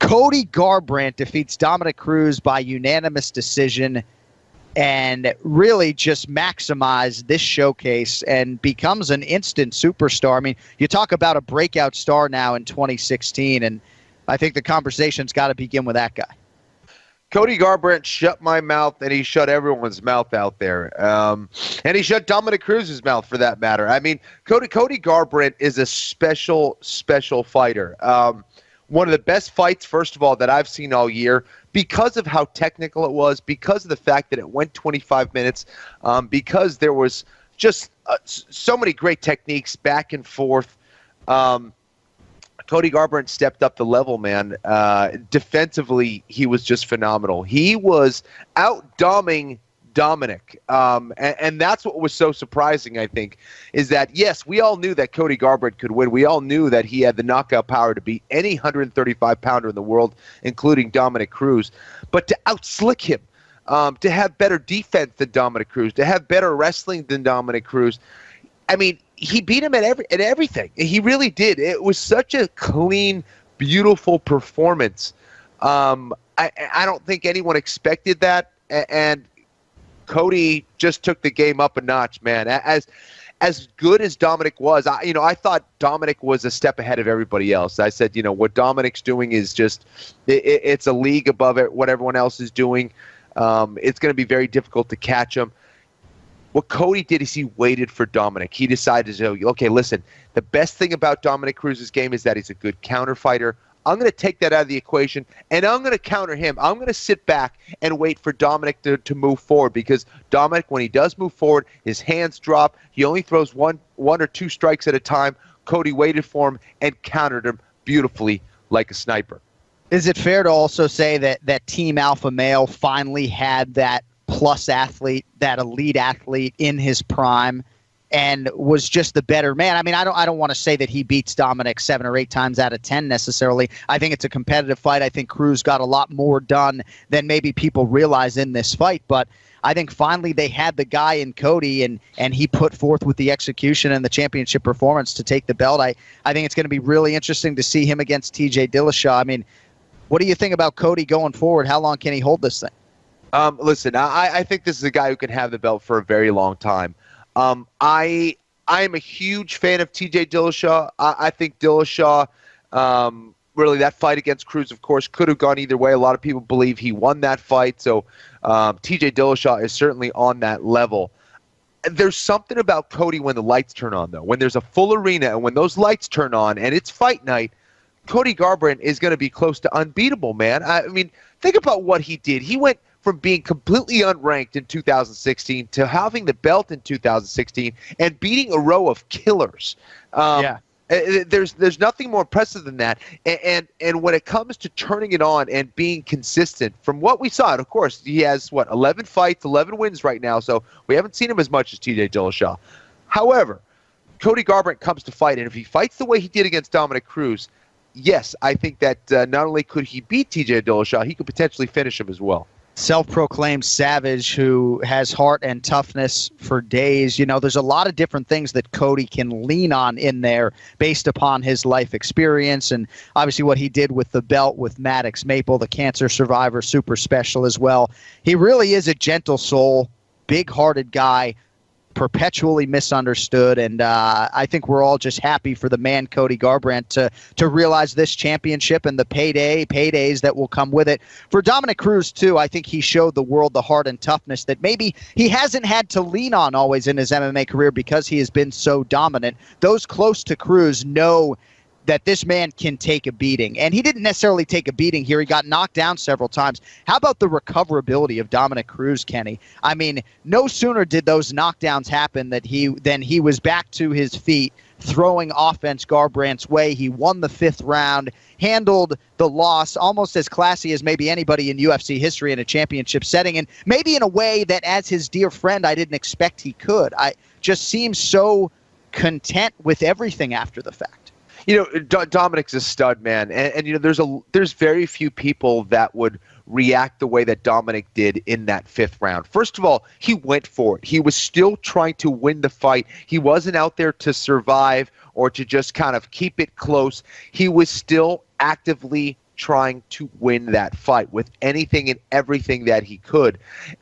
Cody Garbrandt defeats Dominic Cruz by unanimous decision and really just maximize this showcase and becomes an instant superstar. I mean, you talk about a breakout star now in 2016, and I think the conversation's got to begin with that guy. Cody Garbrandt shut my mouth, and he shut everyone's mouth out there. And he shut Dominic Cruz's mouth, for that matter. I mean, Cody Garbrandt is a special, special fighter. One of the best fights, first of all, that I've seen all year because of how technical it was, because of the fact that it went 25 minutes, because there was just so many great techniques back and forth. Cody Garbrandt stepped up the level, man. Defensively, he was just phenomenal. He was out-doming Dominic. And that's what was so surprising, I think, is that, yes, we all knew that Cody Garbrandt could win. We all knew that he had the knockout power to beat any 135-pounder in the world, including Dominic Cruz. But to outslick him, to have better defense than Dominic Cruz, to have better wrestling than Dominic Cruz, I mean, he beat him at everything. He really did. It was such a clean, beautiful performance. I don't think anyone expected that, and Cody just took the game up a notch, man. As good as Dominic was, I thought Dominic was a step ahead of everybody else. I said, what Dominic's doing is just, it's a league above what everyone else is doing. It's going to be very difficult to catch him. What Cody did is he waited for Dominic. He decided to say, okay, listen, the best thing about Dominic Cruz's game is that he's a good counter fighter. I'm going to take that out of the equation, and I'm going to counter him. I'm going to sit back and wait for Dominic to move forward, because Dominic, when he does move forward, his hands drop. He only throws one or two strikes at a time. Cody waited for him and countered him beautifully like a sniper. Is it fair to also say that Team Alpha Male finally had that plus athlete, that elite athlete in his prime, and was just the better man? I mean, I don't want to say that he beats Dominic 7 or 8 times out of 10 necessarily. I think it's a competitive fight. I think Cruz got a lot more done than maybe people realize in this fight, but I think finally they had the guy in Cody, and he put forth with the execution and the championship performance to take the belt. I think it's going to be really interesting to see him against TJ Dillashaw. I mean, what do you think about Cody going forward? How long can he hold this thing? Listen, I think this is a guy who can have the belt for a very long time. I am a huge fan of TJ Dillashaw. I think Dillashaw, really, that fight against Cruz, of course, could have gone either way. A lot of people believe he won that fight, so TJ Dillashaw is certainly on that level. There's something about Cody when the lights turn on, though. When there's a full arena and when those lights turn on and it's fight night, Cody Garbrandt is going to be close to unbeatable, man. I mean, think about what he did. He went from being completely unranked in 2016 to having the belt in 2016 and beating a row of killers. There's nothing more impressive than that. And when it comes to turning it on and being consistent, from what we saw, and of course, he has, 11 fights, 11 wins right now, so we haven't seen him as much as TJ Dillashaw. However, Cody Garbrandt comes to fight, and if he fights the way he did against Dominic Cruz, yes, I think that not only could he beat TJ Dillashaw, he could potentially finish him as well. Self-proclaimed savage who has heart and toughness for days. There's a lot of different things that Cody can lean on in there based upon his life experience, and obviously what he did with the belt with Maddox Maple, the cancer survivor, super special as well. He really is a gentle soul, big-hearted guy, perpetually misunderstood, and I think we're all just happy for the man Cody Garbrandt to realize this championship and the paydays that will come with it. For Dominic Cruz, too, I think he showed the world the heart and toughness that maybe he hasn't had to lean on always in his MMA career because he has been so dominant. Those close to Cruz know that this man can take a beating. And he didn't necessarily take a beating here. He got knocked down several times. How about the recoverability of Dominic Cruz, Kenny? I mean, no sooner did those knockdowns happen than he was back to his feet, throwing offense Garbrandt's way. He won the 5th round, handled the loss almost as classy as maybe anybody in UFC history in a championship setting, and maybe in a way that, as his dear friend, I didn't expect he could. I just seems so content with everything after the fact. Dominic's a stud, man, and there's very few people that would react the way that Dominic did in that 5th round. First of all, he went for it. He was still trying to win the fight. He wasn't out there to survive or to just kind of keep it close. He was still actively trying to win that fight with anything and everything that he could.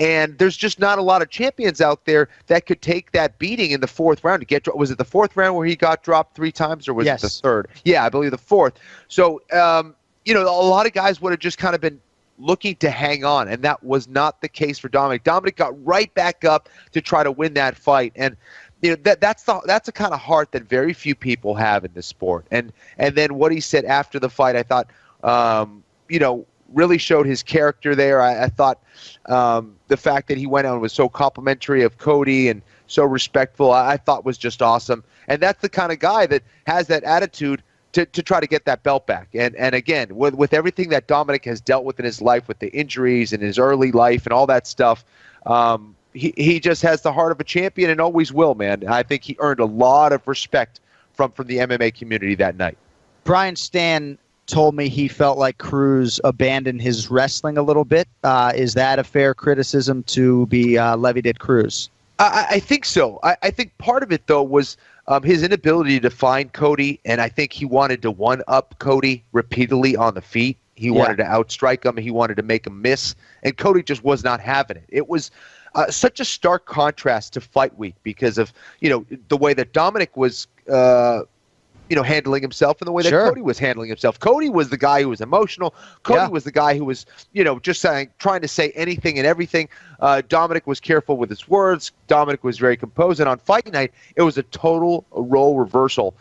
And there's just not a lot of champions out there that could take that beating in the fourth round. Was it the fourth round where he got dropped 3 times, or was it the third? Yeah, I believe the fourth. So, a lot of guys would have just kind of been looking to hang on, and that was not the case for Dominic. Dominic got right back up to try to win that fight, and that's a kind of heart that very few people have in this sport. And then what he said after the fight, I thought, really showed his character there. I thought the fact that he went out and was so complimentary of Cody and so respectful, I thought was just awesome. And that's the kind of guy that has that attitude to try to get that belt back. And again, with everything that Dominic has dealt with in his life, with the injuries and his early life and all that stuff, he just has the heart of a champion and always will, man. I think he earned a lot of respect from the MMA community that night. Brian Stan told me he felt like Cruz abandoned his wrestling a little bit. Is that a fair criticism to be levied at Cruz? I think so. I think part of it, though, was his inability to find Cody, and I think he wanted to one-up Cody repeatedly on the feet. He wanted to outstrike him. He wanted to make him miss, and Cody just was not having it. It was such a stark contrast to fight week because of the way that Dominic was handling himself and the way that Cody was handling himself. Cody was the guy who was emotional. Cody was the guy who was, just trying to say anything and everything. Dominic was careful with his words. Dominic was very composed. And on fight night, it was a total role reversal.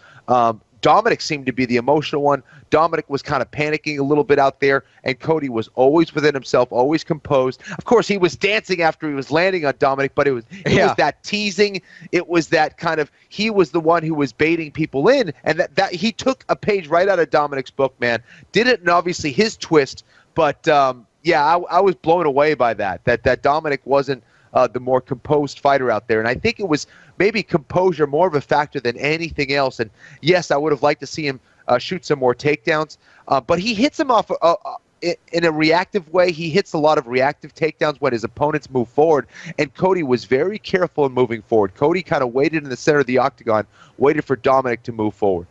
Dominic seemed to be the emotional one. Dominic was kind of panicking a little bit out there, and Cody was always within himself, always composed. Of course, he was dancing after he was landing on Dominic, but it was that teasing. It was that kind of, he was the one who was baiting people in, and that he took a page right out of Dominic's book, man. Did it, and obviously his twist, but I was blown away by that Dominic wasn't the more composed fighter out there. And I think it was maybe composure more of a factor than anything else. And yes, I would have liked to see him shoot some more takedowns, but he hits him off in a reactive way. He hits a lot of reactive takedowns when his opponents move forward, and Cody was very careful in moving forward. Cody kind of waited in the center of the octagon, waited for Dominic to move forward.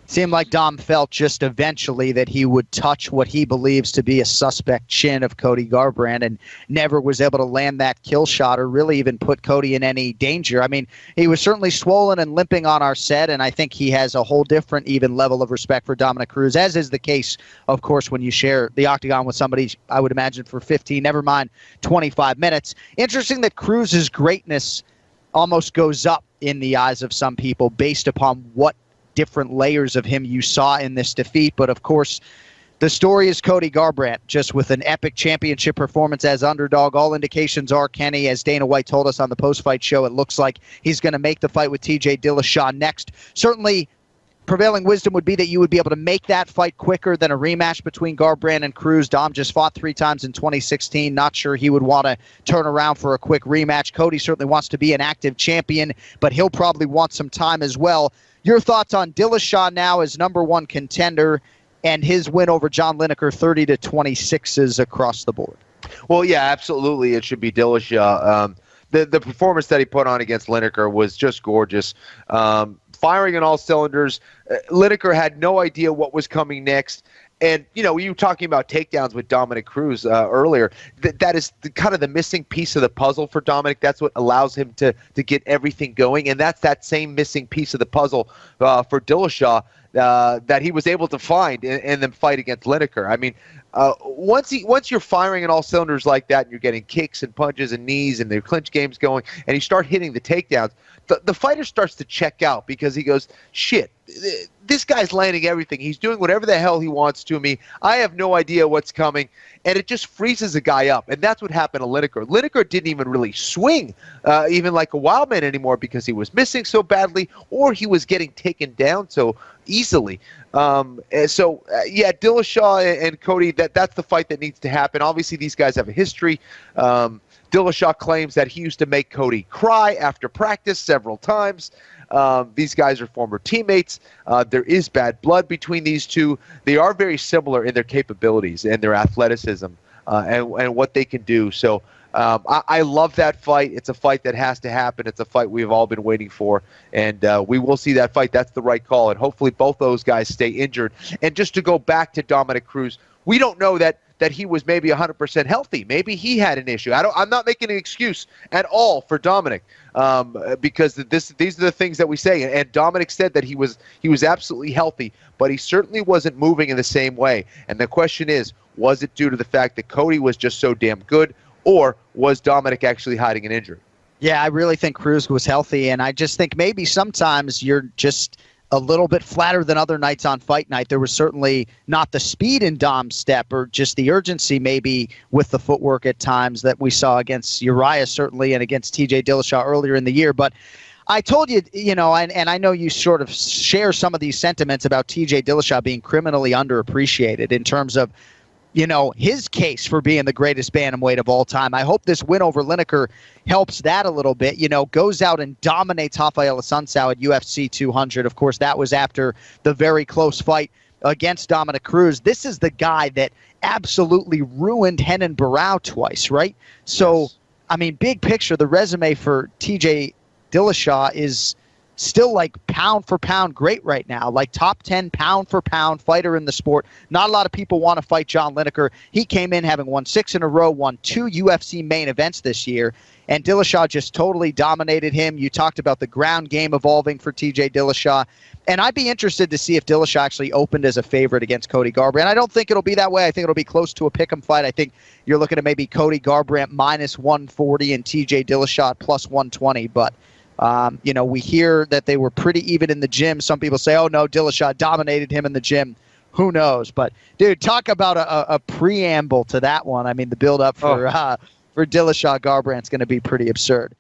Seemed like Dom felt just eventually that he would touch what he believes to be a suspect chin of Cody Garbrandt and never was able to land that kill shot or really even put Cody in any danger. I mean, he was certainly swollen and limping on our set, and I think he has a whole different even level of respect for Dominic Cruz, as is the case, of course, when you share the octagon with somebody, I would imagine, for 15, never mind 25 minutes. Interesting that Cruz's greatness almost goes up in the eyes of some people based upon what different layers of him you saw in this defeat. But of course, the story is Cody Garbrandt, just with an epic championship performance as underdog. All indications are, Kenny, as Dana White told us on the post-fight show, it looks like he's going to make the fight with TJ Dillashaw next. Certainly, prevailing wisdom would be that you would be able to make that fight quicker than a rematch between Garbrandt and Cruz. Dom just fought 3 times in 2016. Not sure he would want to turn around for a quick rematch. Cody certainly wants to be an active champion, but he'll probably want some time as well. Your thoughts on Dillashaw now as number 1 contender and his win over John Lineker, 30-26s across the board? Well, yeah, absolutely. It should be Dillashaw. The performance that he put on against Lineker was just gorgeous. Firing on all cylinders. Lineker had no idea what was coming next. And, you were talking about takedowns with Dominic Cruz earlier. That is kind of the missing piece of the puzzle for Dominic. That's what allows him to get everything going. And that's that same missing piece of the puzzle for Dillashaw that he was able to find in the fight against Lineker. I mean, once you're firing on all cylinders like that and you're getting kicks and punches and knees and the clinch game's going and you start hitting the takedowns, the fighter starts to check out because he goes, shit, this guy's landing everything. He's doing whatever the hell he wants to me. I have no idea what's coming. And it just freezes a guy up. And that's what happened to Lineker. Lineker didn't even really swing even like a wild man anymore because he was missing so badly or he was getting taken down so easily. Dillashaw and Cody, that's the fight that needs to happen. Obviously, these guys have a history. Dillashaw claims that he used to make Cody cry after practice several times. These guys are former teammates. There is bad blood between these two. They are very similar in their capabilities and their athleticism and what they can do. So I love that fight. It's a fight that has to happen. It's a fight we've all been waiting for, and we will see that fight. That's the right call, and hopefully both those guys stay injured. And just to go back to Dominic Cruz, we don't know that he was maybe 100% healthy. Maybe he had an issue. I'm not making an excuse at all for Dominic, because these are the things that we say. And Dominic said that he was absolutely healthy, but he certainly wasn't moving in the same way. And the question is, was it due to the fact that Cody was just so damn good, or was Dominic actually hiding an injury? Yeah, I really think Cruz was healthy, and I just think maybe sometimes you're just a little bit flatter than other nights on fight night. There was certainly not the speed in Dom's step, or just the urgency maybe with the footwork at times that we saw against Uriah certainly, and against TJ Dillashaw earlier in the year. But I told you, and I know you sort of share some of these sentiments about TJ Dillashaw being criminally underappreciated in terms of, his case for being the greatest bantamweight of all time. I hope this win over Lineker helps that a little bit. Goes out and dominates Rafael Assunção at UFC 200. Of course, that was after the very close fight against Dominic Cruz. This is the guy that absolutely ruined Renan Barão twice, right? So, yes. I mean, big picture, the resume for TJ Dillashaw is still like pound for pound great right now, like top 10 pound for pound fighter in the sport. Not a lot of people want to fight John Lineker. He came in having won 6 in a row, won 2 UFC main events this year, and Dillashaw just totally dominated him. You talked about the ground game evolving for TJ Dillashaw, and I'd be interested to see if Dillashaw actually opened as a favorite against Cody Garbrandt. I don't think it'll be that way. I think it'll be close to a pick'em fight. I think you're looking at maybe Cody Garbrandt minus 140 and TJ Dillashaw plus 120, but we hear that they were pretty even in the gym. Some people say, oh, no, Dillashaw dominated him in the gym. Who knows? But, dude, talk about a preamble to that one. I mean, the build-up for Dillashaw Garbrandt's going to be pretty absurd.